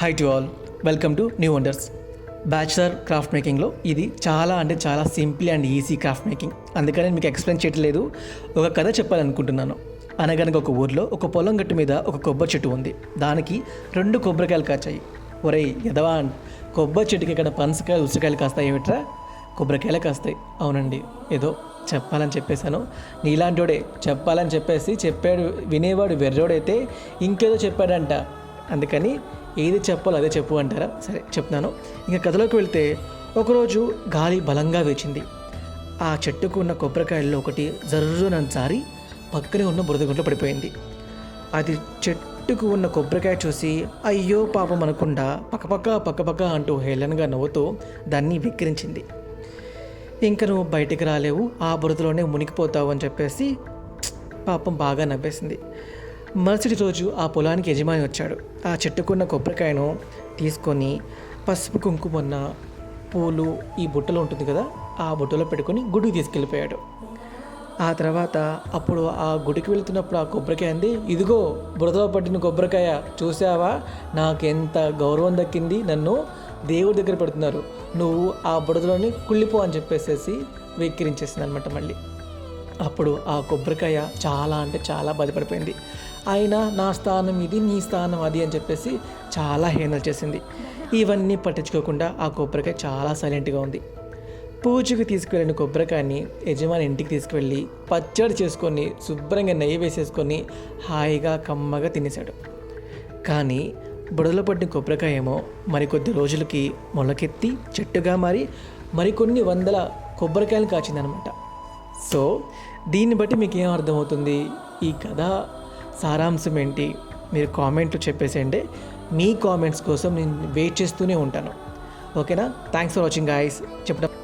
High to all, welcome to New Wonders. Bachelor craft మేకింగ్లో ఇది చాలా simple and easy craft making. అందుకని మీకు ఎక్స్ప్లెయిన్ చేయట్లేదు, ఒక కథ చెప్పాలనుకుంటున్నాను. అనగనగా ఒక ఊర్లో ఒక పొలం గట్టు మీద ఒక కొబ్బరి చెట్టు ఉంది. దానికి 2 కొబ్బరికాయలు కాచాయి. ఒరేయ్ ఎదవా, కొబ్బరి చెట్టుకి ఇక్కడ పనసకాయలు ఉసిరికాయలు కాస్తాయి ఏమిట్రా? కొబ్బరికాయలే కాస్తాయి. అవునండి, ఏదో చెప్పాలని చెప్పేశాను. నీలాంటోడే చెప్పాలని చెప్పాడు, వినేవాడు వెర్రోడైతే ఇంకేదో చెప్పాడంట. అందుకని ఏది చెప్పాలో అదే చెప్పు అంటారా? సరే చెప్తున్నాను. ఇంకా కథలోకి వెళ్తే, ఒకరోజు గాలి బలంగా వేచింది. ఆ చెట్టుకు ఉన్న కొబ్బరికాయల్లో ఒకటి జర్రున జారి పక్కనే ఉన్న బురదగుంట్లో పడిపోయింది. అది చెట్టుకు ఉన్న కొబ్బరికాయ చూసి అయ్యో పాపం అనకుండా పక్కపక్క అంటూ హేళనగా నవ్వుతూ దాన్ని విక్రించింది. ఇంక నువ్వు బయటికి రాలేవు, ఆ బురదలోనే మునిగిపోతావు అని చెప్పేసి పాపం బాగా నవ్వేసింది. మరుసటి రోజు ఆ పొలానికి యజమాని వచ్చాడు. ఆ చెట్టుకున్న కొబ్బరికాయను తీసుకొని పసుపు కుంకుమన్న పూలు ఈ బుట్టలో ఉంటుంది కదా, ఆ బుట్టలో పెట్టుకొని గుడికి తీసుకెళ్ళిపోయాడు. ఆ తర్వాత అప్పుడు ఆ గుడికి వెళ్తున్నప్పుడు ఆ కొబ్బరికాయ అంది, ఇదిగో బురదలో పట్టిన కొబ్బరికాయ చూసావా, నాకెంత గౌరవం దక్కింది, నన్ను దేవుడి దగ్గర పెడుతున్నారు, నువ్వు ఆ బురదలోని కుళ్ళిపో అని చెప్పేసేసి వెక్కిరించేసింది అనమాట. మళ్ళీ అప్పుడు ఆ కొబ్బరికాయ చాలా బాధపడిపోయింది. అయినా నా స్థానం ఇది, నీ స్థానం అది అని చెప్పేసి చాలా హేళన చేసింది. ఇవన్నీ పట్టించుకోకుండా ఆ కొబ్బరికాయ చాలా సైలెంట్గా ఉంది. పూజకు తీసుకువెళ్ళిన కొబ్బరికాయని యజమాని ఇంటికి తీసుకువెళ్ళి పచ్చడి చేసుకొని శుభ్రంగా నెయ్యి వేసేసుకొని హాయిగా కమ్మగా తినేశాడు. కానీ బుడదలో పట్టిన కొబ్బరికాయ ఏమో మరికొద్ది రోజులకి మొలకెత్తి చెట్టుగా మారి మరికొన్ని వందల కొబ్బరికాయలు కాచిందనమాట. సో దీన్ని బట్టి మీకు ఏం అర్థమవుతుంది, ఈ కథ సారాంశం ఏంటి, మీరు కామెంట్లు చెప్పేసేయండి. మీ కామెంట్స్ కోసం నేను వెయిట్ చేస్తూనే ఉంటాను. ఓకేనా? Thanks for watching guys. చెప్పడం